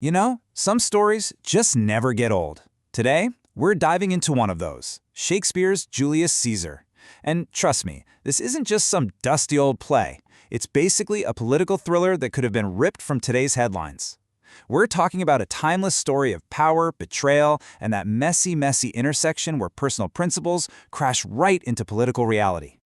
You know, some stories just never get old. Today, we're diving into one of those, Shakespeare's Julius Caesar. And trust me, this isn't just some dusty old play. It's basically a political thriller that could have been ripped from today's headlines. We're talking about a timeless story of power, betrayal, and that messy intersection where personal principles crash right into political reality.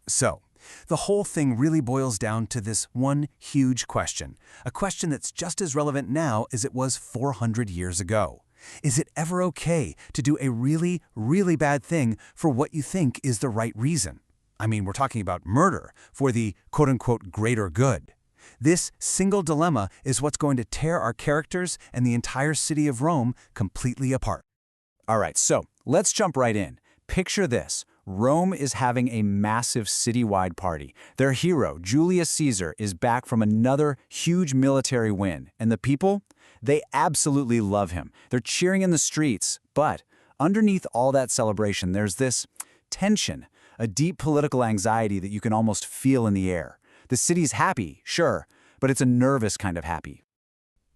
So, the whole thing really boils down to this one huge question, a question that's just as relevant now as it was 400 years ago. Is it ever okay to do a really bad thing for what you think is the right reason? I mean, we're talking about murder for the quote-unquote greater good. This single dilemma is what's going to tear our characters and the entire city of Rome completely apart. All right, so let's jump right in. Picture this. Rome is having a massive citywide party. Their hero, Julius Caesar, is back from another huge military win. And the people? They absolutely love him. They're cheering in the streets. But underneath all that celebration, there's this tension, a deep political anxiety that you can almost feel in the air. The city's happy, sure, but it's a nervous kind of happy.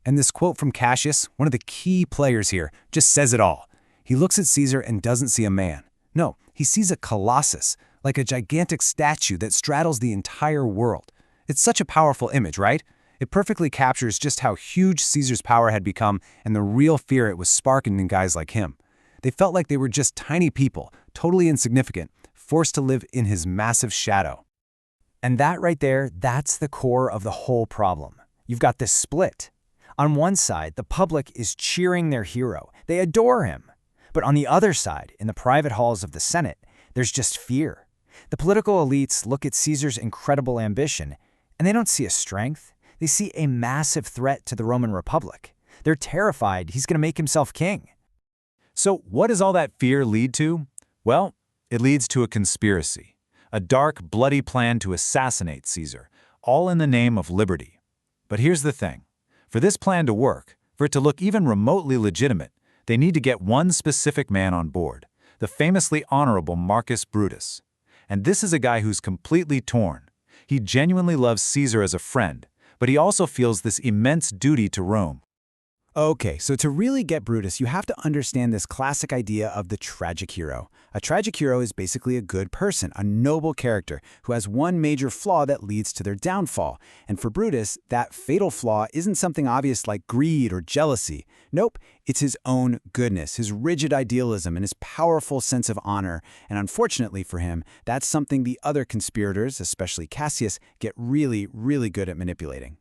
And this quote from Cassius, one of the key players here, just says it all. He looks at Caesar and doesn't see a man. No, he sees a colossus, like a gigantic statue that straddles the entire world. It's such a powerful image, right? It perfectly captures just how huge Caesar's power had become and the real fear it was sparking in guys like him. They felt like they were just tiny people, totally insignificant, forced to live in his massive shadow. And that right there, that's the core of the whole problem. You've got this split. On one side, the public is cheering their hero. They adore him. But on the other side, in the private halls of the Senate, there's just fear. The political elites look at Caesar's incredible ambition, and they don't see a strength. They see a massive threat to the Roman Republic. They're terrified he's going to make himself king. So what does all that fear lead to? Well, it leads to a conspiracy. A dark, bloody plan to assassinate Caesar, all in the name of liberty. But here's the thing. For this plan to work, for it to look even remotely legitimate, they need to get one specific man on board, the famously honorable Marcus Brutus. And this is a guy who's completely torn. He genuinely loves Caesar as a friend, but he also feels this immense duty to Rome. Okay, so to really get Brutus, you have to understand this classic idea of the tragic hero. A tragic hero is basically a good person, a noble character, who has one major flaw that leads to their downfall. And for Brutus, that fatal flaw isn't something obvious like greed or jealousy. Nope, it's his own goodness, his rigid idealism, and his powerful sense of honor. And unfortunately for him, that's something the other conspirators, especially Cassius, get really good at manipulating.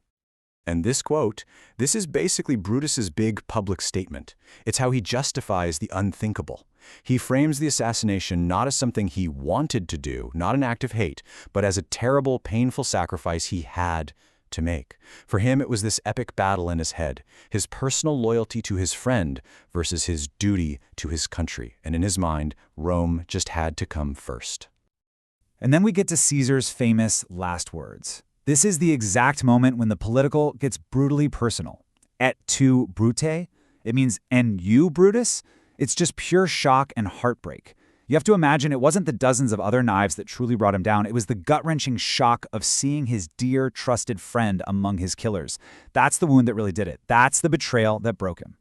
And this quote, this is basically Brutus's big public statement. It's how he justifies the unthinkable. He frames the assassination not as something he wanted to do, not an act of hate, but as a terrible, painful sacrifice he had to make. For him, it was this epic battle in his head, his personal loyalty to his friend versus his duty to his country. And in his mind, Rome just had to come first. And then we get to Caesar's famous last words. This is the exact moment when the political gets brutally personal. Et tu, Brute? It means, and you, Brutus? It's just pure shock and heartbreak. You have to imagine it wasn't the dozens of other knives that truly brought him down. It was the gut-wrenching shock of seeing his dear, trusted friend among his killers. That's the wound that really did it. That's the betrayal that broke him.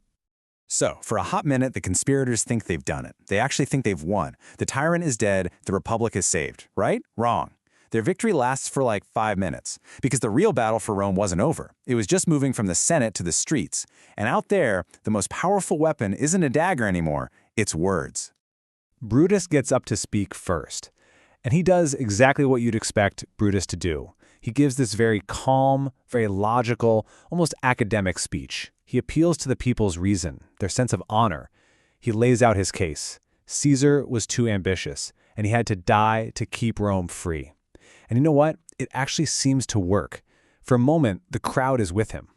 So, for a hot minute, the conspirators think they've done it. They actually think they've won. The tyrant is dead, the Republic is saved, right? Wrong. Their victory lasts for like 5 minutes, because the real battle for Rome wasn't over. It was just moving from the Senate to the streets. And out there, the most powerful weapon isn't a dagger anymore, it's words. Brutus gets up to speak first, and he does exactly what you'd expect Brutus to do. He gives this very calm, very logical, almost academic speech. He appeals to the people's reason, their sense of honor. He lays out his case. Caesar was too ambitious, and he had to die to keep Rome free. And you know what? It actually seems to work. For a moment, the crowd is with him.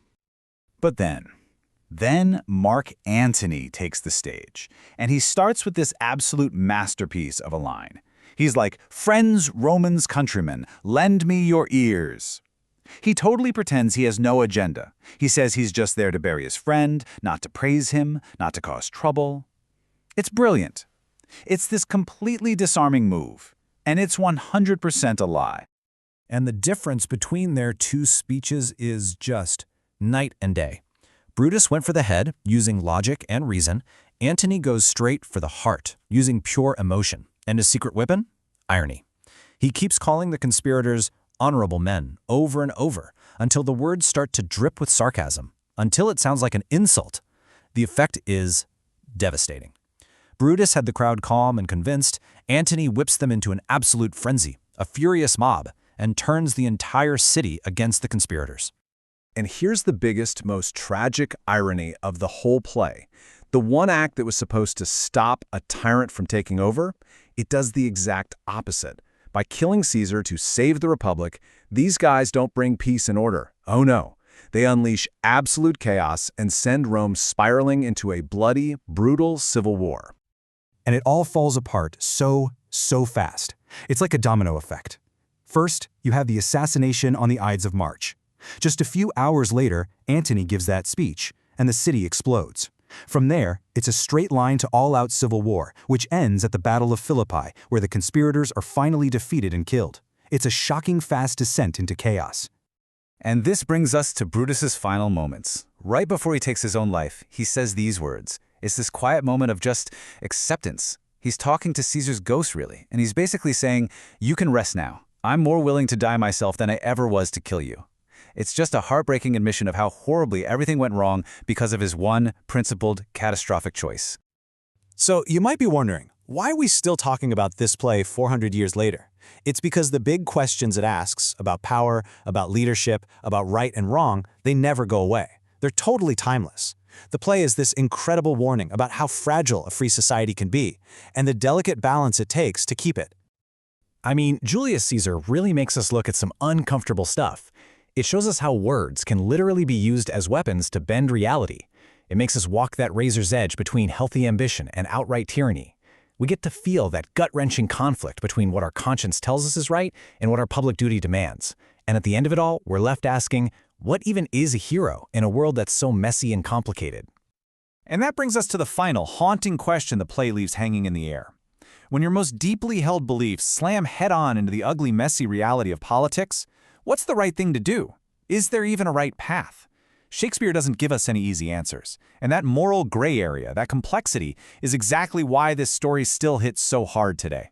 But then Mark Antony takes the stage, and he starts with this absolute masterpiece of a line. He's like, "Friends, Romans, countrymen, lend me your ears." He totally pretends he has no agenda. He says he's just there to bury his friend, not to praise him, not to cause trouble. It's brilliant. It's this completely disarming move. And it's 100% a lie. And the difference between their two speeches is just night and day. Brutus went for the head, using logic and reason. Antony goes straight for the heart, using pure emotion. And his secret weapon? Irony. He keeps calling the conspirators honorable men over and over until the words start to drip with sarcasm, until it sounds like an insult. The effect is devastating. Brutus had the crowd calm and convinced. Antony whips them into an absolute frenzy, a furious mob, and turns the entire city against the conspirators. And here's the biggest, most tragic irony of the whole play. The one act that was supposed to stop a tyrant from taking over, it does the exact opposite. By killing Caesar to save the Republic, these guys don't bring peace and order. Oh no. They unleash absolute chaos and send Rome spiraling into a bloody, brutal civil war. And it all falls apart so fast. It's like a domino effect. First, you have the assassination on the Ides of March. Just a few hours later, Antony gives that speech, and the city explodes. From there, it's a straight line to all-out civil war, which ends at the Battle of Philippi, where the conspirators are finally defeated and killed. It's a shocking fast descent into chaos. And this brings us to Brutus's final moments. Right before he takes his own life, he says these words. It's this quiet moment of just acceptance. He's talking to Caesar's ghost, really, and he's basically saying, "You can rest now. I'm more willing to die myself than I ever was to kill you." It's just a heartbreaking admission of how horribly everything went wrong because of his one principled, catastrophic choice. So you might be wondering, why are we still talking about this play 400 years later? It's because the big questions it asks about power, about leadership, about right and wrong, they never go away. They're totally timeless. The play is this incredible warning about how fragile a free society can be, and the delicate balance it takes to keep it. I mean, Julius Caesar really makes us look at some uncomfortable stuff. It shows us how words can literally be used as weapons to bend reality. It makes us walk that razor's edge between healthy ambition and outright tyranny. We get to feel that gut-wrenching conflict between what our conscience tells us is right and what our public duty demands. And at the end of it all, we're left asking, what even is a hero in a world that's so messy and complicated? And that brings us to the final, haunting question the play leaves hanging in the air. When your most deeply held beliefs slam head-on into the ugly, messy reality of politics, what's the right thing to do? Is there even a right path? Shakespeare doesn't give us any easy answers, and that moral gray area, that complexity, is exactly why this story still hits so hard today.